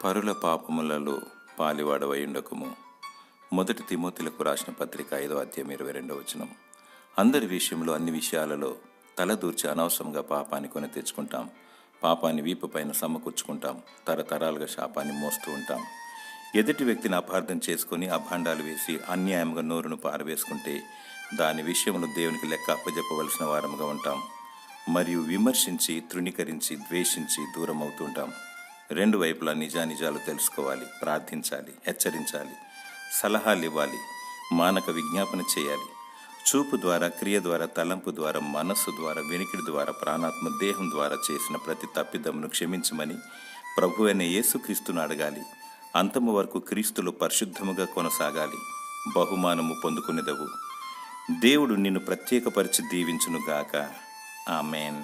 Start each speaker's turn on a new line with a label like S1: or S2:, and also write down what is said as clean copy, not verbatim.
S1: పరుల పాపములలో పాలివాడవయుండకుము. 1 తిమోతిలకు రాసిన పత్రిక 5వ అధ్యాయం 22వ వచనం. అందరి విషయంలో అన్ని విషయాలలో తలదూర్చి అనవసరంగా పాపాన్ని కొని తెచ్చుకుంటాం. పాపాన్ని వీపు పైన సమకూర్చుకుంటాం. తరతరాలుగా శాపాన్ని మోస్తూ ఉంటాం. ఎదుటి వ్యక్తిని అపార్థం చేసుకుని అభాండాలు వేసి అన్యాయంగా నోరును పారవేసుకుంటే దాని విషయంలో దేవునికి లెక్క అప్పజెప్పవలసిన వారముగా ఉంటాం. మరియు విమర్శించి, తృణీకరించి, ద్వేషించి దూరం అవుతుంటాం. రెండు వైపులా నిజానిజాలు తెలుసుకోవాలి, ప్రార్థించాలి, హెచ్చరించాలి, సలహాలు ఇవ్వాలి, మానక విజ్ఞాపన చేయాలి. చూపు ద్వారా, క్రియ ద్వారా, తలంపు ద్వారా, మనస్సు ద్వారా, వినికిడి ద్వారా, ప్రాణాత్మ దేహం ద్వారా చేసిన ప్రతి తప్పిదమును క్షమించమని ప్రభువైన యేసుక్రీస్తును అడగాలి. అంతము వరకు క్రీస్తులో పరిశుద్ధముగా కొనసాగాలి. బహుమానము పొందుకునేదవు. దేవుడు నిన్ను ప్రత్యేకపరిచి దీవించునుగాక. ఆమెన్.